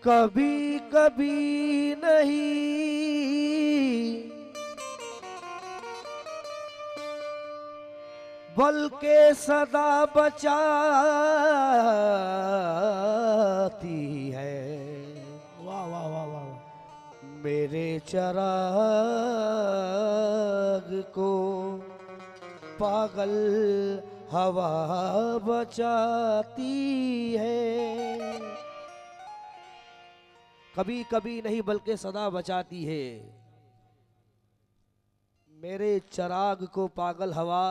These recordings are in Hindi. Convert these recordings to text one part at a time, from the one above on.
कभी कभी नहीं बल्कि सदा बचाती है। वाह वाह वाह वाह। मेरे चिराग को पागल हवा बचाती है। कभी कभी नहीं बल्कि सदा बचाती है। मेरे चिराग को पागल हवा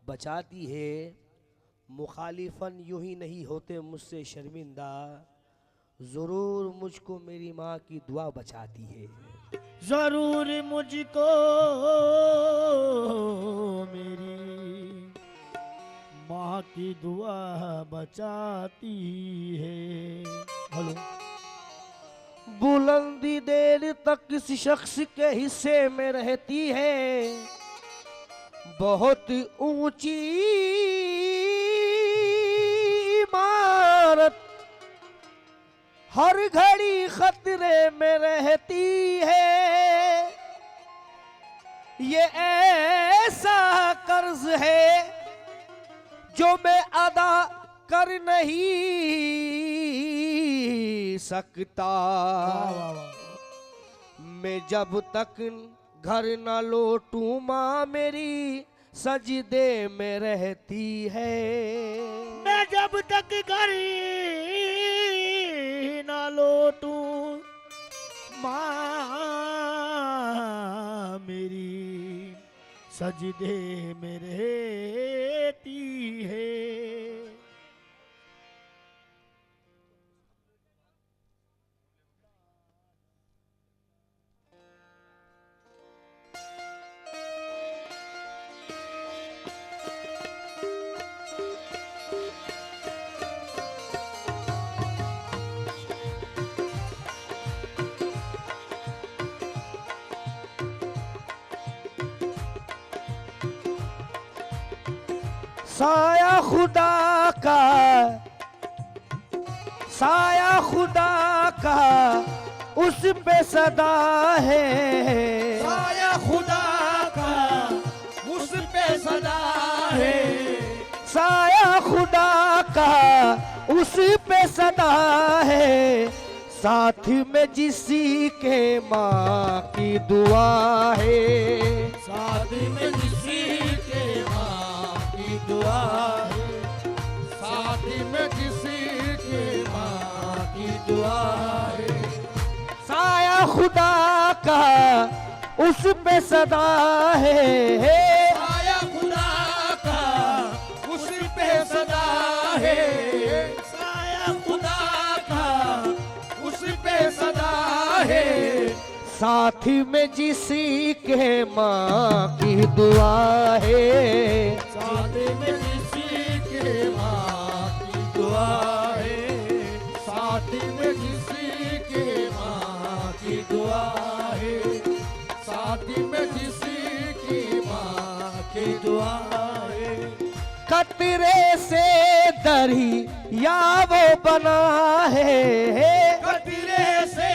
बचाती है। मुखालिफन यूं ही नहीं होते मुझसे शर्मिंदा, जरूर मुझको मेरी माँ की दुआ बचाती है। जरूर मुझको मेरी माँ की दुआ बचाती है। हेलो। बुलंदी देर तक किसी शख्स के हिस्से में रहती है। बहुत ऊंची इमारत हर घड़ी खतरे में रहती है। ये ऐसा कर्ज है जो मैं अदा कर नहीं सकता। वाह वाह वाह। मैं जब तक घर न लौटूं माँ मेरी सजदे में रहती है। मैं जब तक घर ना लौटूं माँ मेरी सजदे में रहती है। साया खुदा का, साया खुदा का उस पे सदा है। साया खुदा का उस पे सदा है। साया खुदा का उस पे सदा है। साथ में जिसी के माँ की दुआ है। साथ में किसी के माँ की दुआ है। साथ में किसी के माँ की दुआ है। साया खुदा का उस पे सदा है। साया खुदा का उस पे सदा है। साया खुदा का उस पे सदा है। साथ में जिसी के माँ की दुआ है। साथ में किसी के माँ की दुआ है। साथ में किसी के माँ की दुआ है। साथ में किसी की माँ की दुआ है। कतरे से दरी या वो बना है। कतरे से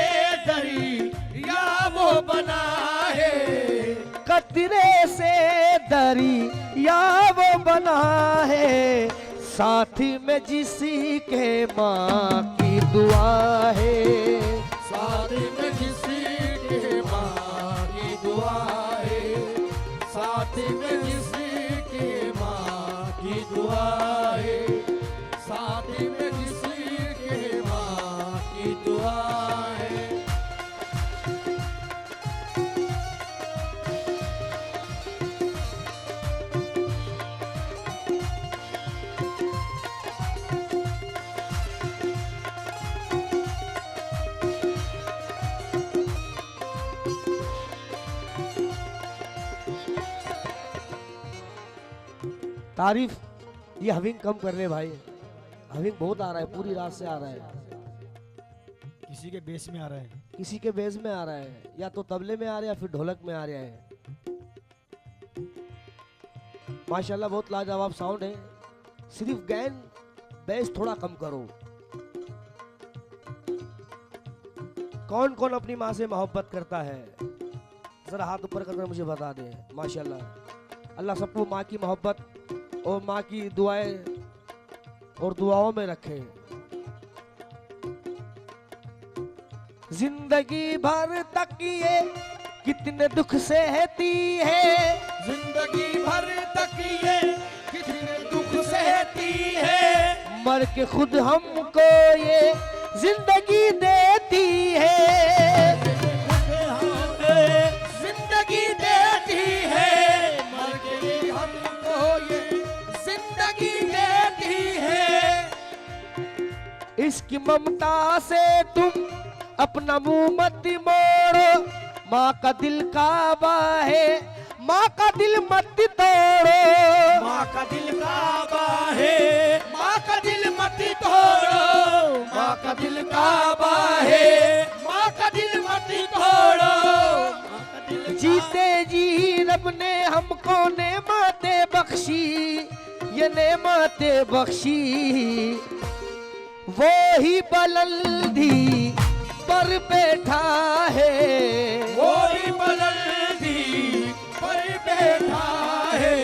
दरी या वो बना है। कतरे से दरी या वो बना है। साथ में जिसी के माँ की दुआ है। साथ में किसी के माँ की दुआ है। साथ में किसी के माँ की दुआ है। साथ में किसी के माँ की दुआ है। तारीफ ये हविंग कम कर ले भाई। हविंग बहुत आ रहा है, पूरी रात से आ रहा है। किसी के बेस में आ रहा है। किसी के बेस में आ रहा है, या तो तबले में आ रहा है या फिर ढोलक में आ रहा है। माशाल्लाह बहुत लाजवाब साउंड है। सिर्फ गैन बेस थोड़ा कम करो। कौन कौन अपनी माँ से मोहब्बत करता है? जरा हाथ ऊपर करके मुझे बता दे। माशाल्लाह, अल्लाह सबको माँ की मोहब्बत और माँ की दुआएं और दुआओं में रखे। जिंदगी भर तक ये कितने दुख सहती है, जिंदगी भर तक ये कितने दुख सहती है, मर के खुद हमको ये जिंदगी देती है। जिंदगी देती है, मर के हमको ये जिंदगी देती है। इसकी ममता से तुम अपना मुंह मत मोड़ो, माँ का दिल काबा है, माँ का दिल मत तोड़ो। माँ का दिल काबा है, माँ का दिल मत तोड़ो, माँ का दिल काबा है, माँ का दिल मत तोड़ो। जीते जी रब ने हमको नेमतें बख्शी, ये नेमतें बख्शी। वो ही बुलंदी पर बैठा है, वो ही बुलंदी पर बैठा है,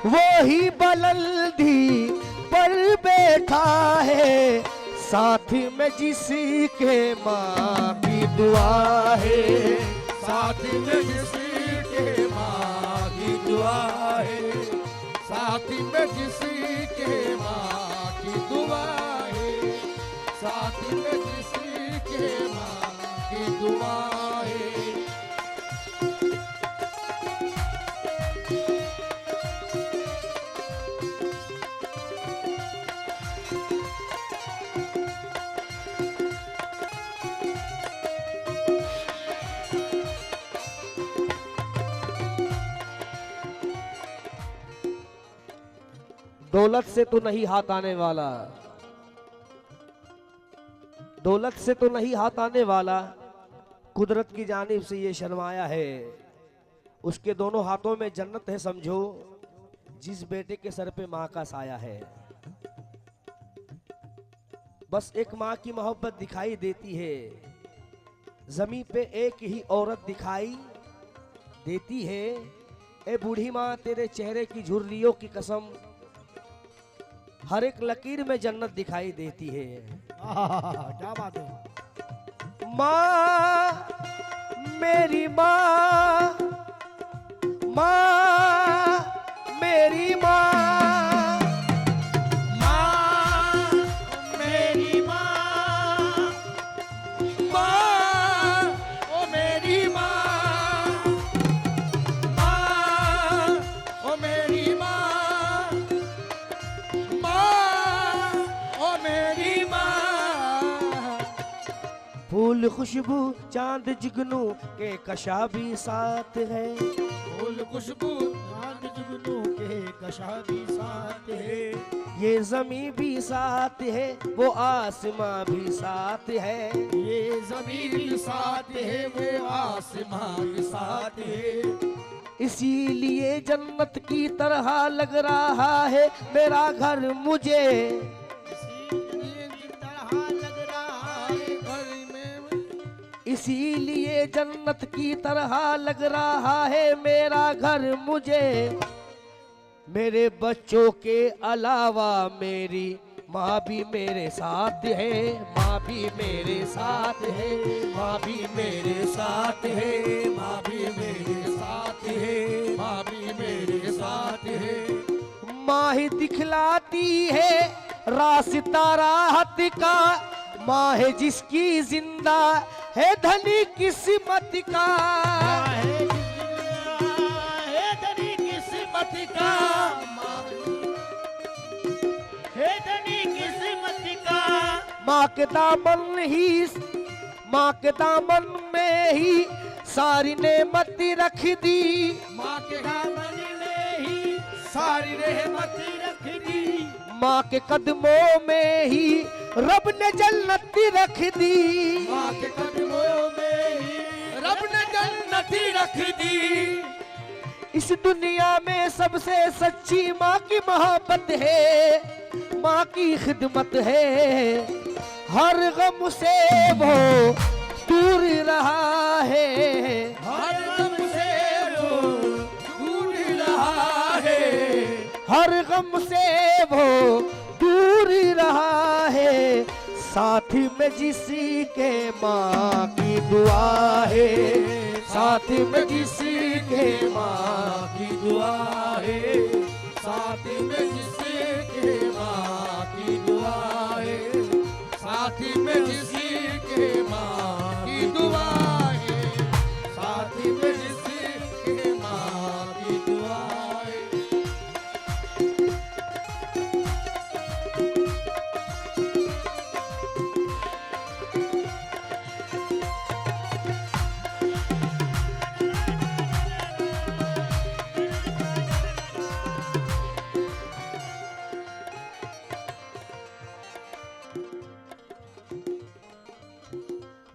वो ही बुलंदी पर बैठा है। साथ में जिसके माँ की दुआ है, साथ में जिसके माँ की दुआ है, साथ में जिसके माँ की दुआ है, साथ में जिसके माँ की दुआ है। दौलत से तो नहीं हाथ आने वाला, दौलत से तो नहीं हाथ आने वाला, कुदरत की जानिब से ये शर्माया है। उसके दोनों हाथों में जन्नत है समझो, जिस बेटे के सर पे माँ का साया है। बस एक माँ की मोहब्बत दिखाई देती है, जमीन पे एक ही औरत दिखाई देती है। ए बूढ़ी माँ तेरे चेहरे की झुर्रियों की कसम, हर एक लकीर में जन्नत दिखाई देती है। क्या बात है। माँ मेरी माँ, माँ मेरी माँ, माँ मेरी माँ, माँ ओ मेरी माँ, माँ ओ मेरी माँ, माँ ओ मेरी माँ। फूल खुशबू चांद जुगनू के कशा भी साथ है, फूल खुशबू चांद जुगनू के कशा भी साथ है, ये जमी भी साथ है, वो आसमां भी साथ है। ये ज़मीन भी साथ है, वो आसमां भी साथ है। इसीलिए जन्नत की तरह लग रहा है मेरा घर मुझे, इसीलिए जिस तरह लग रहा है घर में, इसीलिए जन्नत की तरह लग रहा है मेरा घर मुझे। मेरे बच्चों के अलावा मेरी माँ भी मेरे साथ है, माँ भी मेरे साथ है, माँ भी मेरे साथ है, माँ भी मेरे साथ है, माँ भी मेरे साथ है। माँ ही दिखलाती है रास्ता राहत का, माँ है जिसकी जिंदा है धनी किस्मत का। है धनी किस्मत का, है धनी किस्मत का। माँ के दामन ही, माँ के दामन में ही सारी नेमत रख दी, माँ के दामन में ही सारी रहमत रख दी, माँ के कदमों में ही रब ने जन्नत रख दी। माँ के कदमों में ही रब ने जन्नत रख दी। इस दुनिया में सबसे सच्ची माँ की मोहब्बत है, माँ की खिदमत है। हर गम से वो दूर रहा है, हर गम से वो दूर रहा है, हर गम से वो दूर रहा है, साथ में जिसी के माँ की दुआ है, साथ में जिसी के माँ की दुआ है, साथ में जिसी के माँ की दुआ है, साथ में जिसी के माँ की दुआ है, साथ में जिसी के माँ की दुआ है।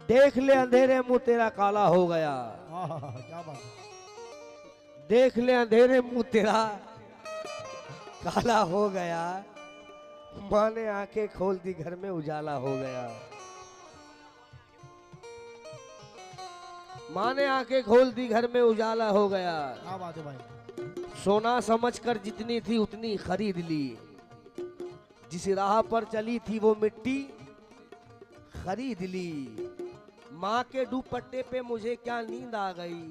देख ले अंधेरे मुंह तेरा काला हो गया, क्या बात है। देख ले अंधेरे मुंह तेरा काला हो गया, माँ ने आंखें खोल दी घर में उजाला हो गया, माँ ने आंखें खोल दी घर में उजाला हो गया, क्या बात है भाई। सोना समझकर जितनी थी उतनी खरीद ली, जिस राह पर चली थी वो मिट्टी खरीद ली, माँ के दुपट्टे पे मुझे क्या नींद आ गई,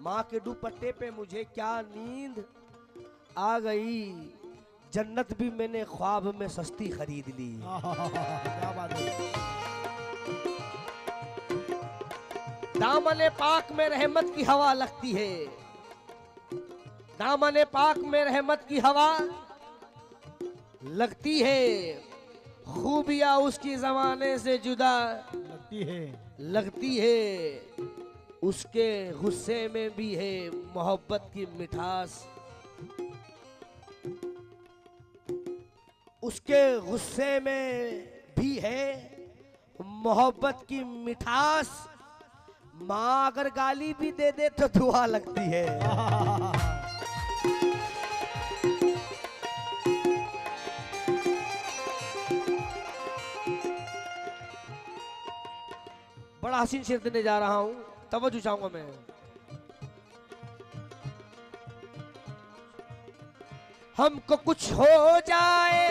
माँ के दुपट्टे पे मुझे क्या नींद आ गई, जन्नत भी मैंने ख्वाब में सस्ती खरीद ली। क्या बात है। दामने पाक में रहमत की हवा लगती है, दामने पाक में रहमत की हवा लगती है, खूबियां उसकी जमाने से जुदा लगती है, उसके गुस्से में भी है मोहब्बत की मिठास, उसके गुस्से में भी है मोहब्बत की मिठास, माँ अगर गाली भी दे दे तो दुआ लगती है। बड़ा हसीन शेर देने जा रहा हूं, तवज्जो चाहूंगा मैं। हमको कुछ हो जाए,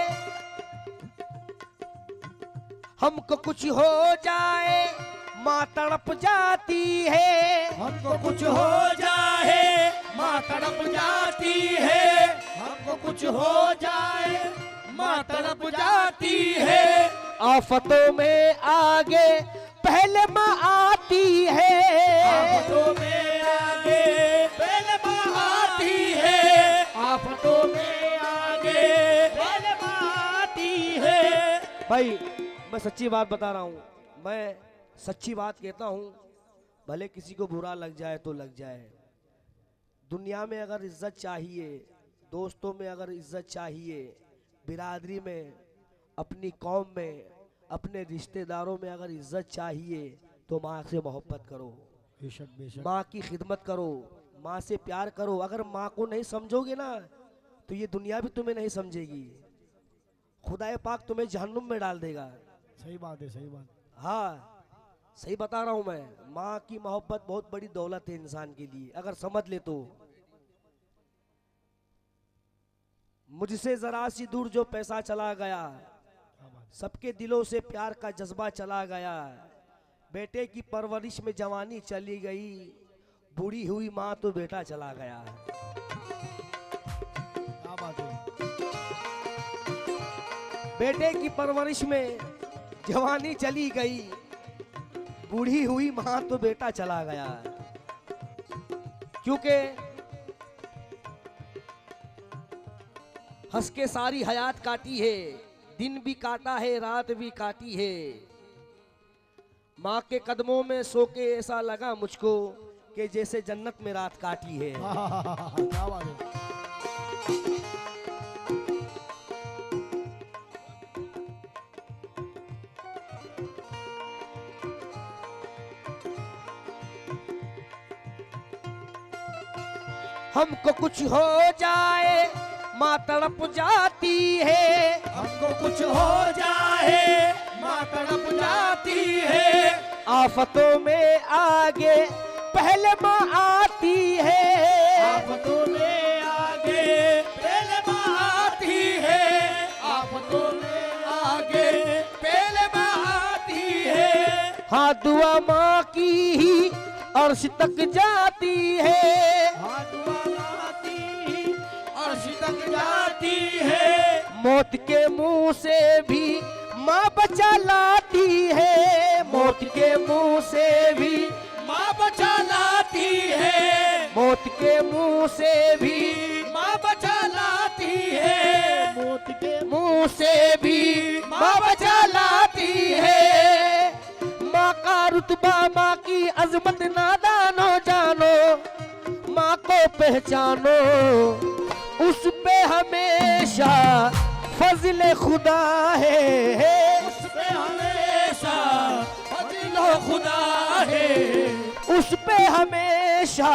हमको कुछ हो जाए, माँ तड़प जाती है, हमको कुछ हो जाए, माँ तड़प जाती है, हमको कुछ हो जाए, माँ तड़प जाती है, आफतों में आगे पहले माँ आती है, आफतों में आगे पहले माँ आती है, आफतों में आगे पहले माँ आती है। भाई मैं सच्ची बात बता रहा हूँ, मैं सच्ची बात कहता हूँ, भले किसी को बुरा लग जाए तो लग जाए। दुनिया में अगर इज्जत चाहिए, दोस्तों में अगर इज्जत चाहिए, बिरादरी में, अपनी कौम में, अपने रिश्तेदारों में अगर इज्जत चाहिए तो माँ से मोहब्बत करो, बेशक बेशक, माँ की खिदमत करो, माँ से प्यार करो। अगर माँ को नहीं समझोगे ना तो ये दुनिया भी तुम्हें नहीं समझेगी, खुदाए पाक तुम्हें जहन्नुम में डाल देगा। सही बात है, सही बात। हाँ सही बता रहा हूँ मैं, माँ की मोहब्बत बहुत बड़ी दौलत है इंसान के लिए, अगर समझ ले तो। मुझसे जरा सी दूर जो पैसा चला गया, सबके दिलों से प्यार का जज्बा चला गया, बेटे की परवरिश में जवानी चली गई, बूढ़ी हुई माँ तो बेटा चला गया। क्या बात है। बेटे की परवरिश में जवानी चली गई, बूढ़ी हुई माँ तो बेटा चला गया, क्योंकि हंस के सारी हयात काटी है, दिन भी काटा है, रात भी काटी है, माँ के कदमों में सो के ऐसा लगा मुझको कि जैसे जन्नत में रात काटी है। क्या बात है। हमको कुछ हो जाए माँ तड़प जाती है, हमको कुछ हो जाए माँ तड़प जाती है, आफतों में आगे पहले माँ आती है, आफतों में आगे पहले माँ आती है, आफतों में आगे पहले माँ आती है। हाँ दुआ माँ की ही अर्श तक जाती है, हाँ दुआ आती ही अर्श तक जाती है। मौत के मुंह से भी माँ बचा लाती है, मौत के मुंह से भी माँ बचा लाती है, मौत के मुंह से भी माँ बचा लाती है, मौत के मुंह से भी माँ बचा लाती है। माँ का रुतबा माँ की अजमत नादानो जानो, माँ को पहचानो उस पे हमेशा फजल खुदा है, उस पे हमेशा फजल खुदा है, उस पे हमेशा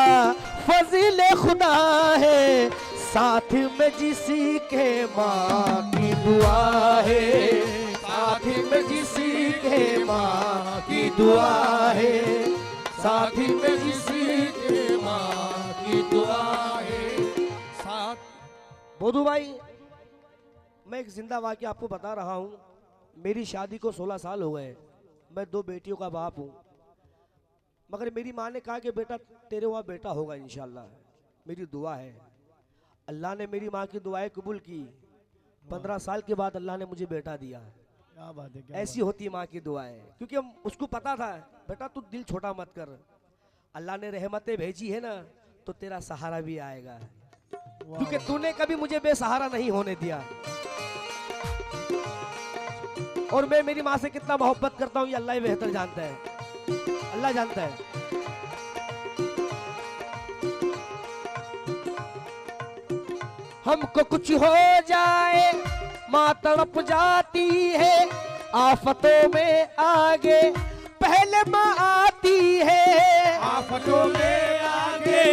फजल खुदा है। साथ में जिसी के माँ की दुआ है, साथ में जिसी के माँ की दुआ है, साथ में जिसी के माँ की दुआ है। साथ बोधू भाई, मैं एक जिंदा वाक़या आपको बता रहा हूँ। मेरी शादी को 16 साल हो गए, मैं 2 बेटियों का बाप हूँ, मगर मेरी माँ ने कहा कि बेटा तेरे वहाँ बेटा होगा इंशाल्लाह। मेरी दुआ है, अल्लाह ने मेरी माँ की दुआएं कबूल की। 15 साल के बाद अल्लाह ने मुझे बेटा दिया। क्या बात है, क्या ऐसी होती माँ की दुआएं, क्योंकि हम उसको पता था बेटा तू दिल छोटा मत कर, अल्लाह ने रहमतें भेजी है ना तो तेरा सहारा भी आएगा, क्योंकि तूने कभी मुझे बेसहारा नहीं होने दिया। और मैं मेरी माँ से कितना मोहब्बत करता हूँ ये अल्लाह ही बेहतर जानता है, अल्लाह जानता है। हमको कुछ हो जाए माँ तड़प जाती है, आफतों में आगे पहले माँ आती है, आफतों में आगे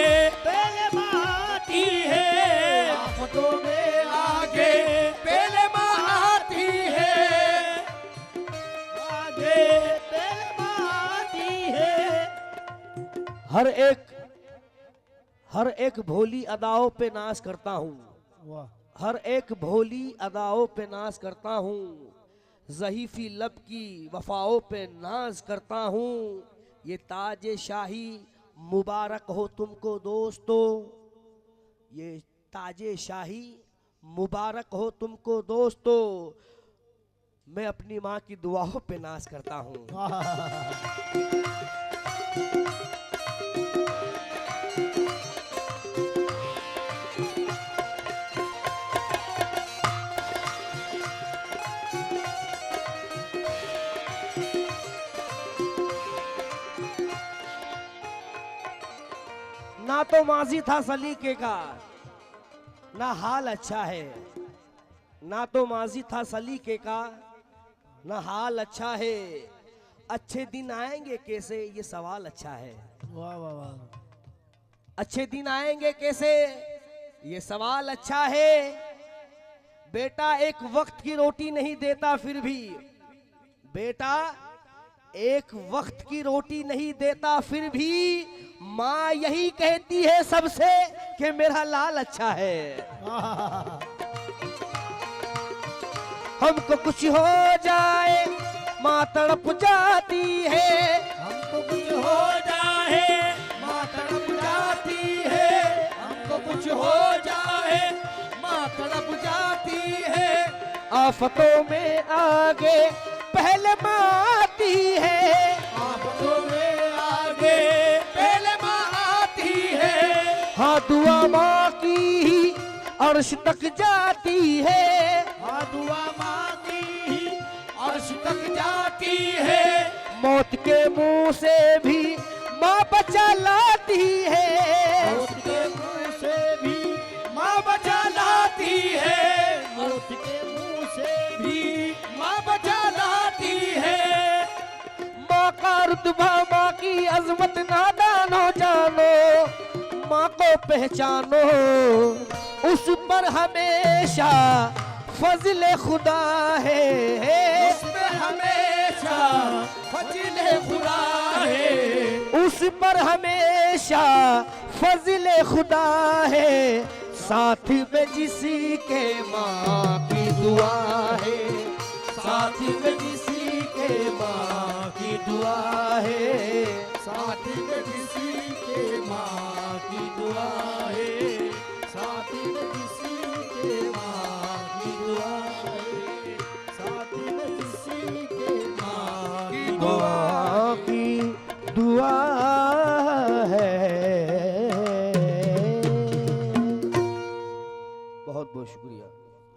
पहले माँ आती है, आफतों में आगे पहले माँ आती है, आगे पहले माँ आती है। हर एक भोली अदाओं पे नाज करता हूँ, हर एक भोली अदाओं पे नाज करता हूँ, ज़हीफ़ी लब की वफाओं पे नाज करता हूँ। ये ताजे शाही मुबारक हो तुमको दोस्तों, ये ताजे शाही मुबारक हो तुमको दोस्तों। मैं अपनी माँ की दुआओं पे नाज करता हूँ। ना तो माजी था सलीके का ना हाल अच्छा है, ना तो माजी था सलीके का ना हाल अच्छा है, अच्छे दिन आएंगे कैसे ये सवाल अच्छा है। वाह वाह वाह, अच्छे दिन आएंगे कैसे ये सवाल अच्छा है। बेटा एक वक्त की रोटी नहीं देता फिर भी, बेटा एक वक्त की रोटी नहीं देता फिर भी, माँ यही कहती है सबसे कि मेरा लाल अच्छा है। हमको कुछ हो जाए माँ तड़प जाती है, हमको कुछ हो जाए माँ तड़प जाती है, हमको कुछ हो जाए माँ तड़प जाती है। आफतों में आगे पहले माँ आती है, आफतों में आगे पहले माँ आती है। हाँ दुआ माँ की ही अर्श तक जाती है, हाँ दुआ माँ की ही अर्श तक जाती है। मौत के मुंह से भी माँ बचा लाती है, मौत के मुंह से भी माँ बचा लाती है, मौत के मुंह से भी माँ बचा लाती है। माँ का रुतबा माँ की अजमत नादानो जानो, माँ को पहचानो उस पर हमेशा फजल खुदा है, उस पे हमेशा हमेशा फजले खुदा है, उस पर हमेशा फजले खुदा है, साथ में जिसी के माँ की दुआ है, साथ में किसी के माँ की दुआ है, साथ में किसी के माँ की दुआ है, साथ में किसी के माँ की दुआ है, साथ में किसी के माँ की दुआ की दुआ है। बहुत बहुत शुक्रिया।